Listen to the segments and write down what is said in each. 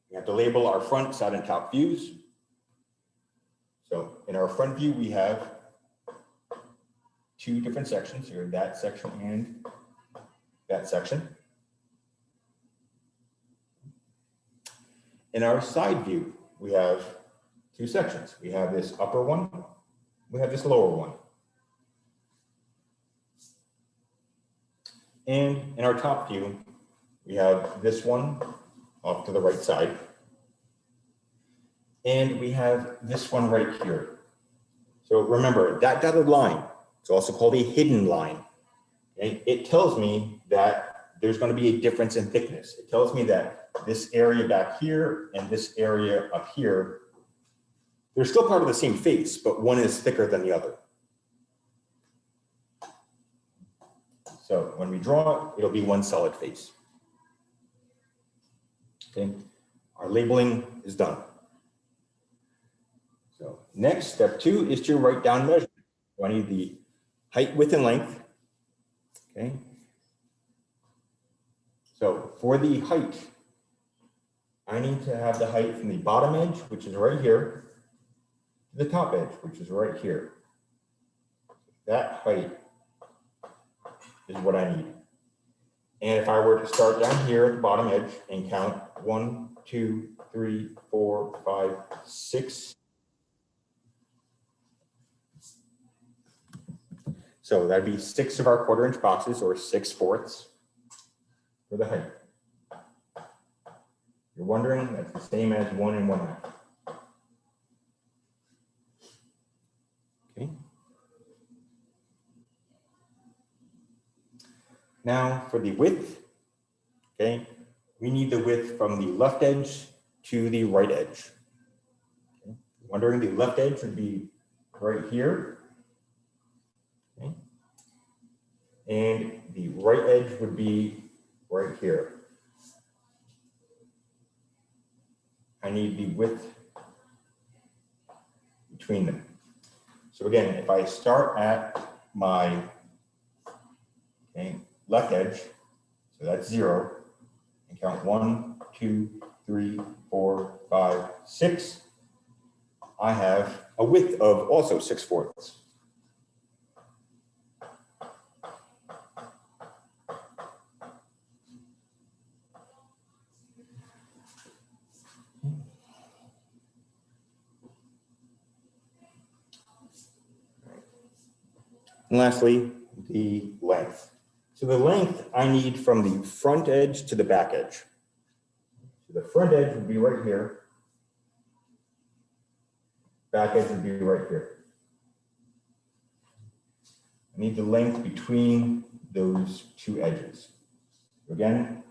We have to label our front, side, and top views. So in our front view, we have two different sections here, that section and that section. In our side view, we have two sections. We have this upper one, we have this lower one. And in our top view, we have this one off to the right side. And we have this one right here. So remember, that dotted line, it's also called a hidden line. Okay? It tells me that there's going to be a difference in thickness. It tells me that this area back here and this area up here, they're still part of the same face, but one is thicker than the other. So when we draw it, it'll be one solid face. Okay, our labeling is done. So next, step 2 is to write down measurements. So I need the height, width, and length. Okay. So for the height, I need to have the height from the bottom edge, which is right here, to the top edge, which is right here. That height is what I need. And if I were to start down here at the bottom edge and count 1, 2, 3, 4, 5, 6. So that'd be 6 of our 1/4-inch boxes, or 6/4 for the height. You're wondering, that's the same as 1 1/2. Okay. Now for the width, okay, we need the width from the left edge to the right edge. Okay. Wondering, the left edge would be right here. Okay. And the right edge would be right here. I need the width between them. So again, if I start at my left edge, so that's 0, and count 1, 2, 3, 4, 5, 6, I have a width of also 6/4. And lastly, the length. So the length I need from the front edge to the back edge. So the front edge would be right here. Back edge would be right here. I need the length between those two edges. So again,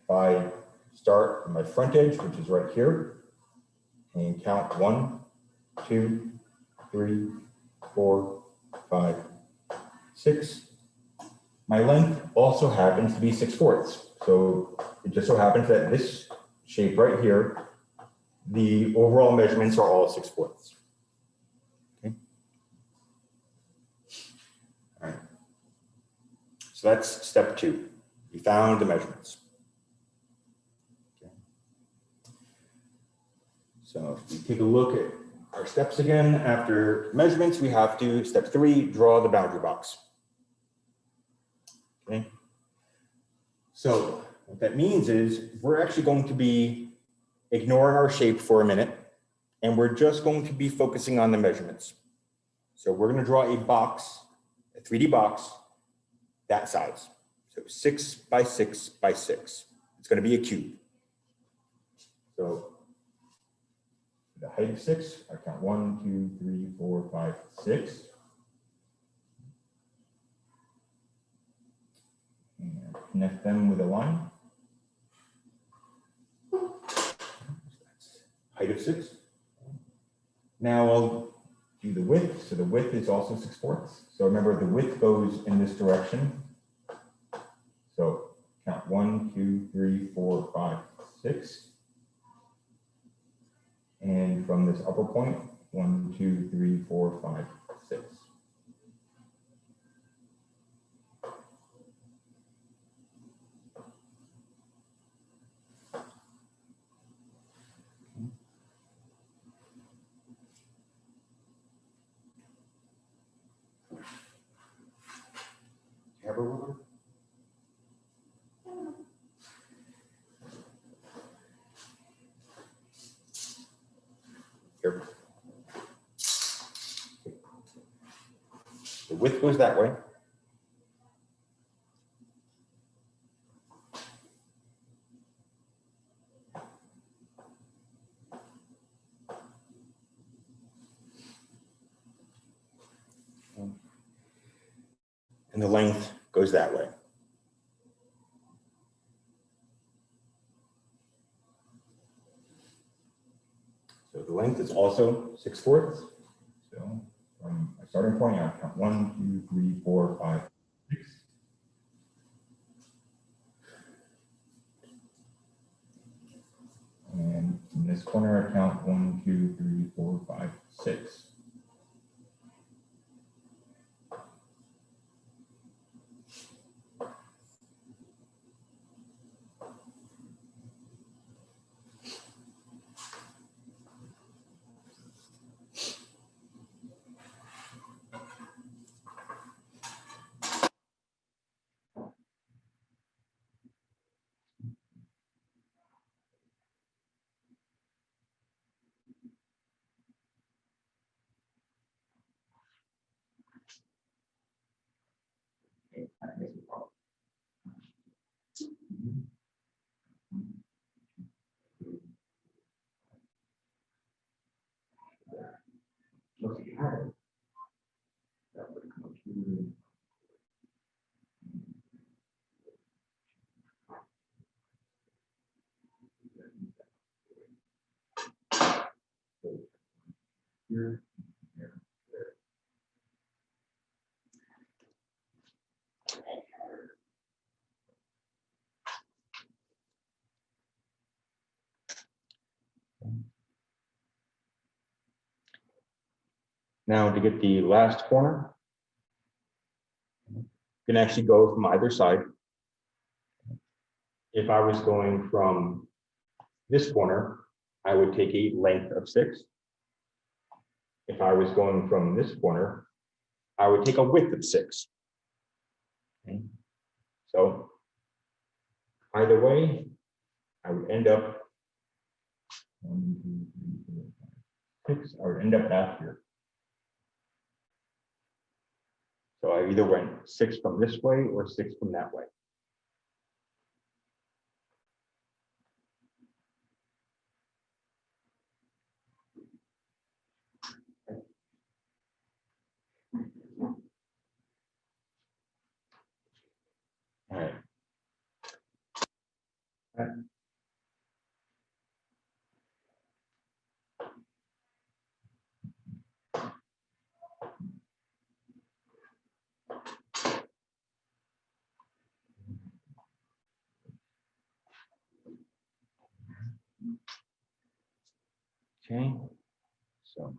if I start from my front edge, which is right here, and count 1, 2, 3, 4, 5, 6. My length also happens to be 6/4. So it just so happens that this shape right here, the overall measurements are all 6/4. Okay. All right. So that's step 2. We found the measurements. Okay. So if we take a look at our steps again, after measurements, we have to, step 3, draw the boundary box. Okay. So what that means is we're actually going to be ignoring our shape for a minute, and we're just going to be focusing on the measurements. So we're going to draw a box, a 3D box, that size. So 6 by 6 by 6. It's going to be a cube. So the height of 6, I count 1, 2, 3, 4, 5, 6. And connect them with a line. Height of 6. Now I'll do the width. So the width is also 6/4. So remember, the width goes in this direction. So count 1, 2, 3, 4, 5, 6. And from this upper point, 1, 2, 3, 4, 5, 6. micro ruler? Here. The width goes that way. And the length goes that way. So the length is also 6/4. So from my starting point, I count 1, 2, 3, 4, 5, 6. And in this corner, I count 1, 2, 3, 4, 5, 6. Here, here, there. Now to get the last corner, you can actually go from either side. If I was going from this corner, I would take a length of 6. If I was going from this corner, I would take a width of 6. Okay. So either way, I would end up 1, 2, 3, 4, 5, 6. I would end up out here. So I either went 6 from this way or 6 from that way. All right. Okay, so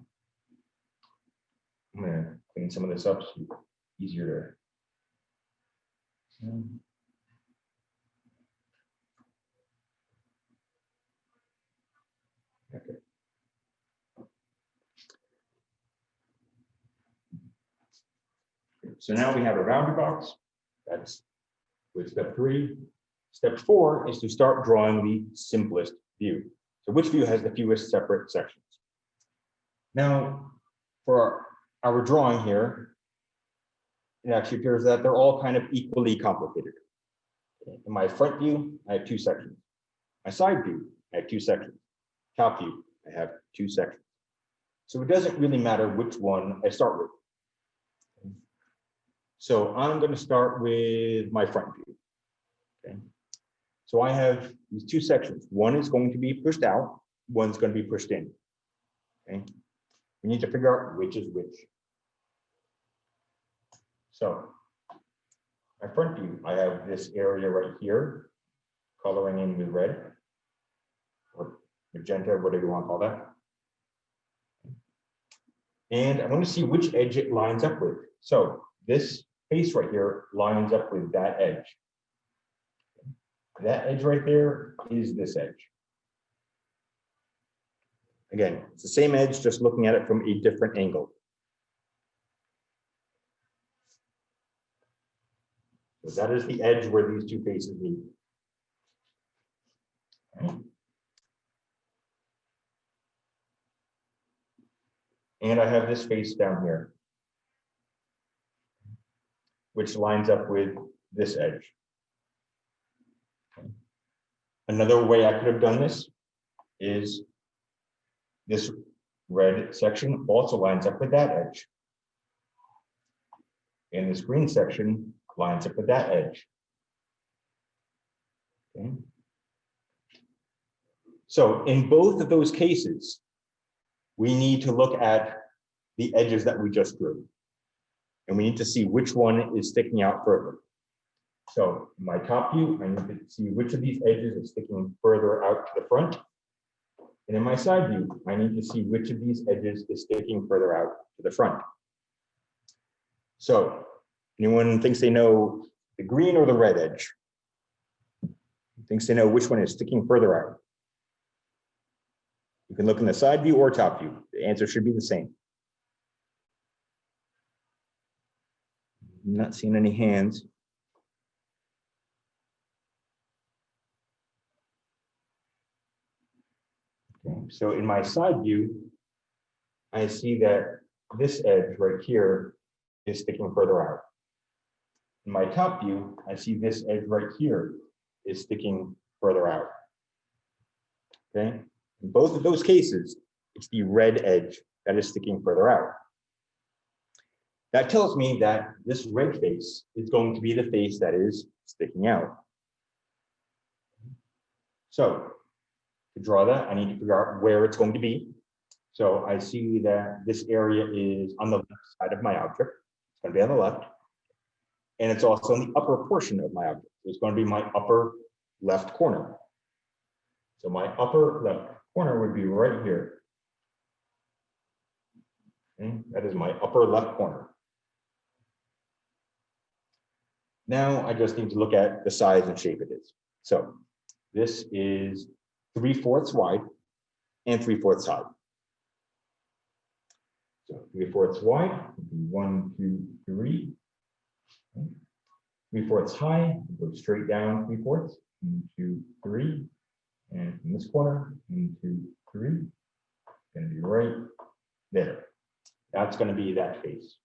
I'm gonna clean some of this up so it's easier to. Okay. So now we have a boundary box. That's with step 3. Step 4 is to start drawing the simplest view. So which view has the fewest separate sections? Now, for our drawing here, it actually appears that they're all kind of equally complicated. In my front view, I have 2 sections. My side view, I have 2 sections. Top view, I have 2 sections. So it doesn't really matter which one I start with. So I'm going to start with my front view. Okay. So I have these 2 sections. One is going to be pushed out, one's going to be pushed in. Okay. We need to figure out which is which. So my front view, I have this area right here, coloring in with red or magenta, whatever you want to call that. And I want to see which edge it lines up with. So this face right here lines up with that edge. That edge right there is this edge. Again, it's the same edge, just looking at it from a different angle. So that is the edge where these two faces meet. Right. And I have this face down here, which lines up with this edge. Another way I could have done this is this red section also lines up with that edge. And this green section lines up with that edge. Okay. So in both of those cases, we need to look at the edges that we just drew. And we need to see which one is sticking out further. So in my top view, I need to see which of these edges is sticking further out to the front. And in my side view, I need to see which of these edges is sticking further out to the front. So anyone thinks they know the green or the red edge? Thinks they know which one is sticking further out? You can look in the side view or top view. The answer should be the same. I'm not seeing any hands. Okay, so in my side view, I see that this edge right here is sticking further out. In my top view, I see this edge right here is sticking further out. Okay, in both of those cases, it's the red edge that is sticking further out. That tells me that this red face is going to be the face that is sticking out. So to draw that, I need to figure out where it's going to be. So I see that this area is on the left side of my object. It's going to be on the left. And it's also in the upper portion of my object. So it's going to be my upper left corner. So my upper left corner would be right here. Okay, that is my upper left corner. Now I just need to look at the size and shape it is. So this is 3/4 wide and 3/4 high. So 3/4 wide would be 1, 2, 3. 3/4 high, go straight down 3/4, 1, 2, 3. And from this corner, 1, 2, 3. Going to be right there. That's going to be that face.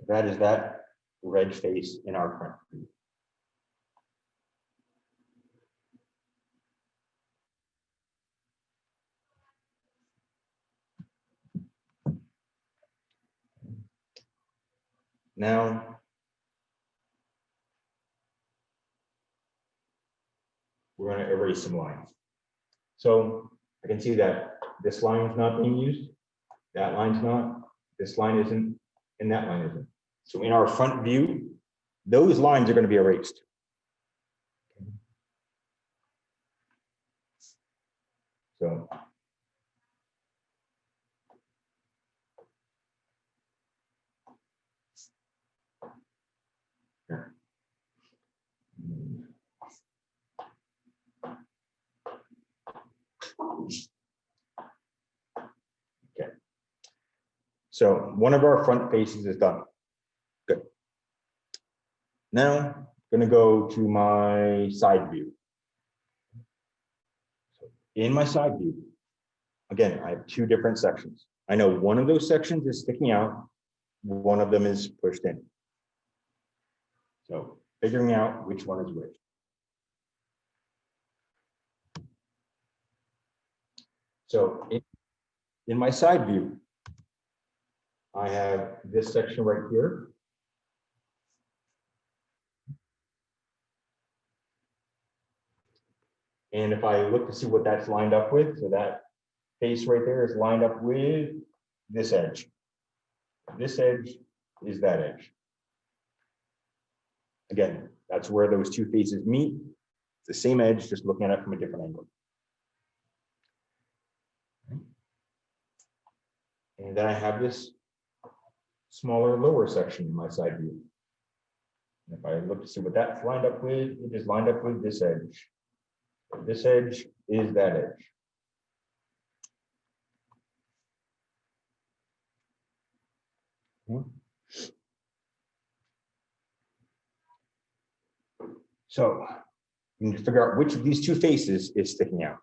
So that is that red face in our front view. Now, we're going to erase some lines. So I can see that this line is not being used, that line's not, this line isn't, and that line isn't. So in our front view, those lines are going to be erased. So okay. So one of our front faces is done. Good. Now I'm going to go to my side view. So in my side view, again, I have two different sections. I know one of those sections is sticking out, one of them is pushed in. So figuring out which one is which. So in my side view, I have this section right here. And if I look to see what that's lined up with, so that face right there is lined up with this edge. This edge is that edge. Again, that's where those two faces meet. the same edge, just looking at it from a different angle. And then I have this smaller lower section in my side view. And if I look to see what that's lined up with, it is lined up with this edge. This edge is that edge. So you need to figure out which of these two faces is sticking out.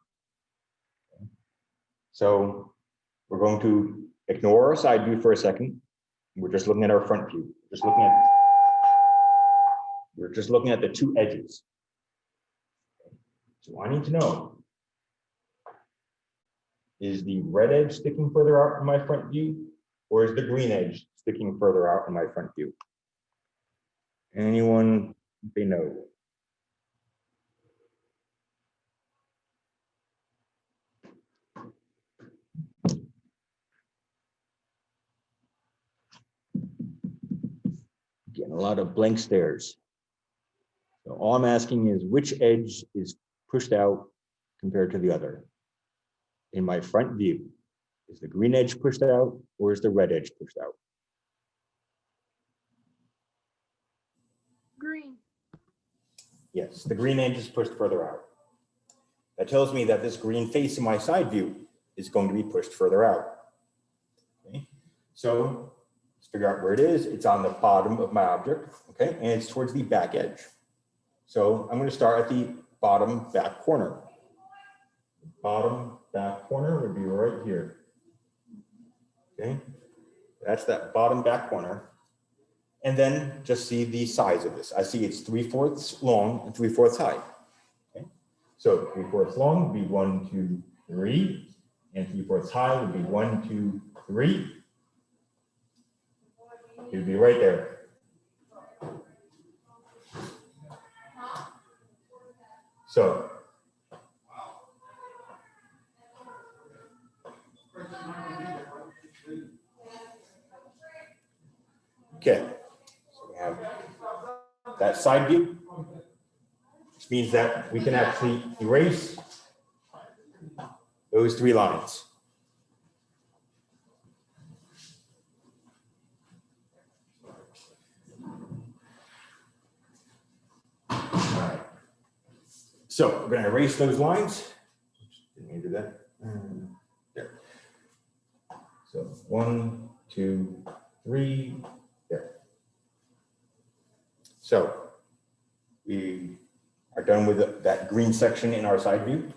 So we're going to ignore our side view for a second. We're just looking at our front view. We're just looking at the two edges. So I need to know, is the red edge sticking further out in my front view, or is the green edge sticking further out in my front view? Anyone say no? Getting a lot of blank stares. So all I'm asking is which edge is pushed out compared to the other? In my front view, is the green edge pushed out or is the red edge pushed out? Green. Yes, the green edge is pushed further out. That tells me that this green face in my side view is going to be pushed further out. Okay, so let's figure out where it is. It's on the bottom of my object, okay, and it's towards the back edge. So I'm going to start at the bottom back corner. The bottom back corner would be right here. Okay, that's that bottom back corner. And then just see the size of this. I see it's 3/4 long and 3/4 high. Okay, so 3/4 long would be 1, 2, 3, and 3/4 high would be 1, 2, 3. It would be right there. So okay, so we have that side view, which means that we can actually erase those 3 lines. All right. So we're going to erase those lines. Didn't mean to do that. There. So 1, 2, 3. There. So we are done with that green section in our side view.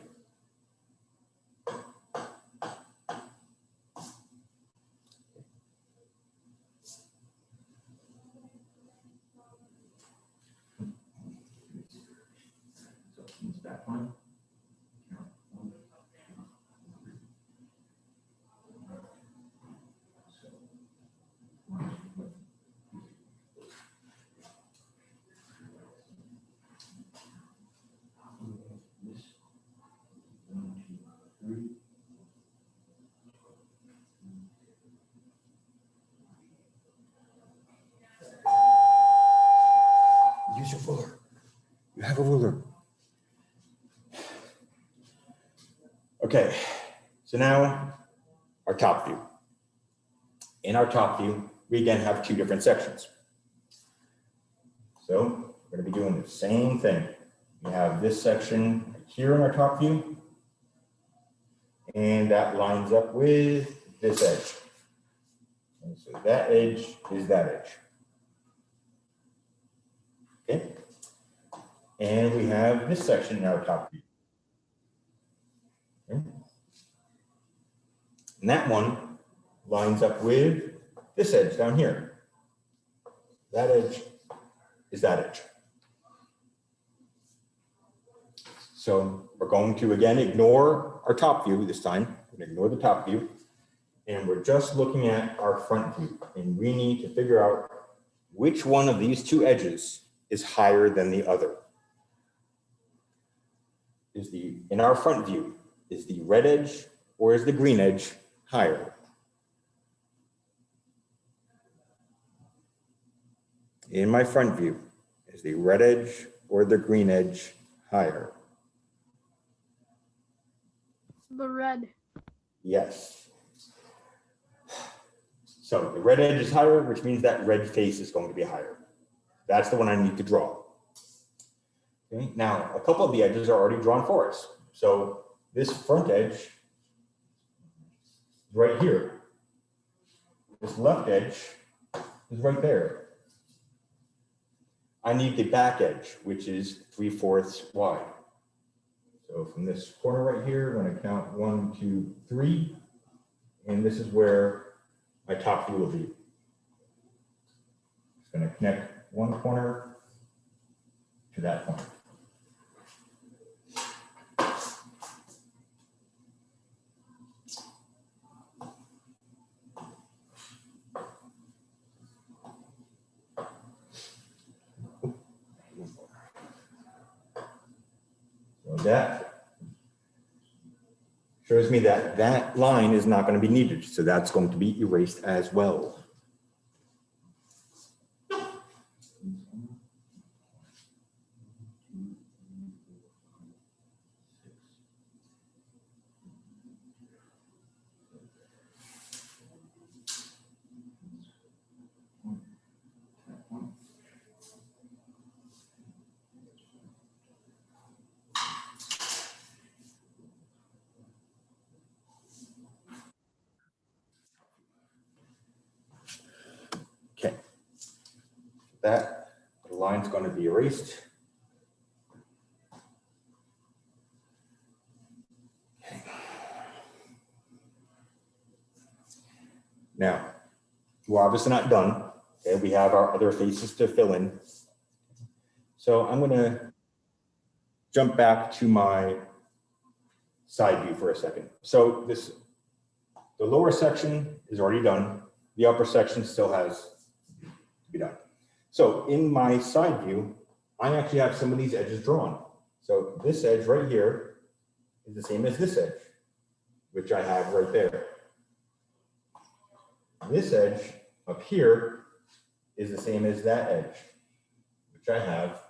Use your ruler. You have a ruler. Okay, so now our top view. In our top view, we again have 2 different sections. So we're going to be doing the same thing. We have this section here in our top view, and that lines up with this edge. And so that edge is that edge. Okay. And we have this section in our top view. Okay. And that one lines up with this edge down here. That edge is that edge. So we're going to again ignore our top view this time. We're going to ignore the top view. And we're just looking at our front view. And we need to figure out which one of these 2 edges is higher than the other. In our front view, is the red edge or is the green edge higher? In my front view, is the red edge or the green edge higher? The red. Yes. So the red edge is higher, which means that red face is going to be higher. That's the one I need to draw. Okay. Now, a couple of the edges are already drawn for us. So this front edge is right here. This left edge is right there. I need the back edge, which is 3/4 wide. So from this corner right here, I'm going to count 1, 2, 3, and this is where my top view will be. It's going to connect one corner to that point. So that shows me that that line is not going to be needed. So that's going to be erased as well. Okay, that line's going to be erased. Okay. Now, we're obviously not done. Okay, we have our other faces to fill in. So I'm going to jump back to my side view for a second. So the lower section is already done. The upper section still has to be done. So in my side view, I actually have some of these edges drawn. So this edge right here is the same as this edge, which I have right there. This edge up here is the same as that edge, which I have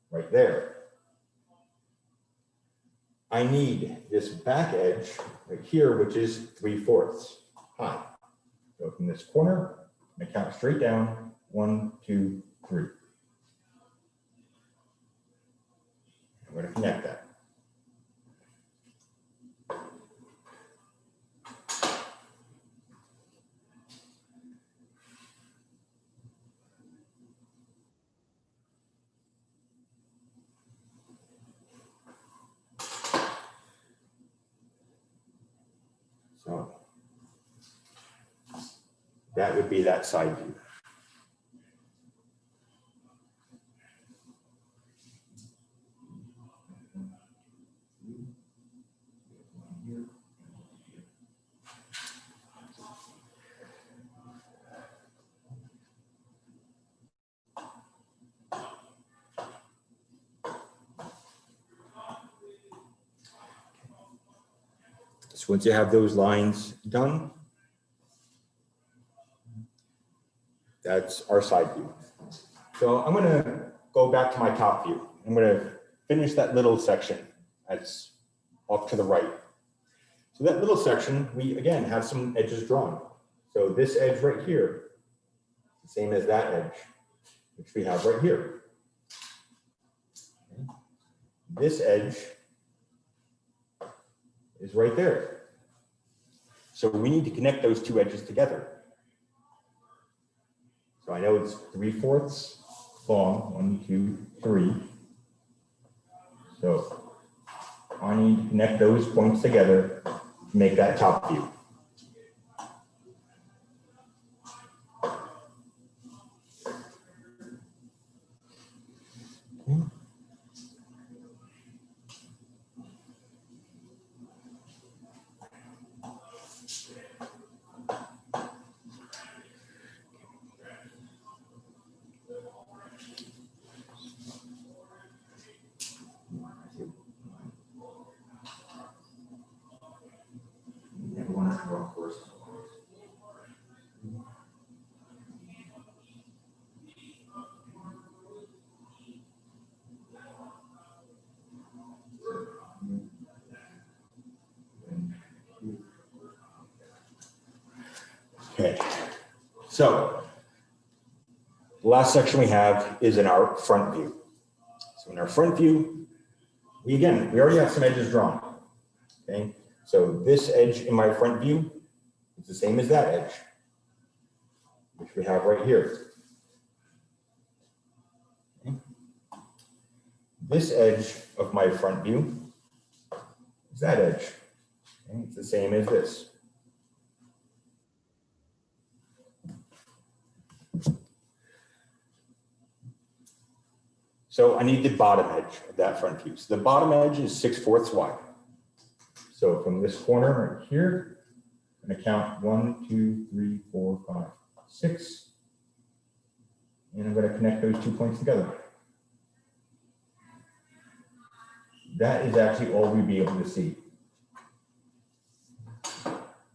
right there. I need this back edge right here, which is 3/4 high. So from this corner, I count straight down, 1, 2, 3. I'm going to connect that. So that would be that side view. So once you have those lines done, that's our side view. So I'm going to go back to my top view. I'm going to finish that little section that's off to the right. So that little section, we again have some edges drawn. So this edge right here, the same as that edge, which we have right here. Okay. This edge is right there. So we need to connect those two edges together. So I know it's 3/4 long, 1, 2, 3. So I need to connect those points together to make that top view. Okay. Okay, so the last section we have is in our front view. So in our front view, we already have some edges drawn. Okay, so this edge in my front view is the same as that edge, which we have right here. Okay. This edge of my front view is that edge. Okay. It's the same as this. So I need the bottom edge of that front view. So the bottom edge is 6/4 wide. So from this corner right here, I'm going to count 1, 2, 3, 4, 5, 6. And I'm going to connect those 2 points together. That is actually all we'd be able to see.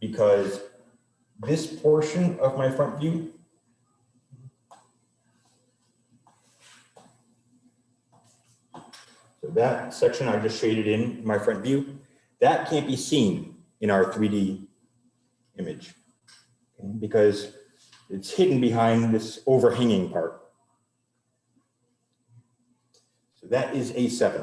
Because this portion of my front view so that section I just shaded in my front view, that can't be seen in our 3D image because it's hidden behind this overhanging part. So that is A-7.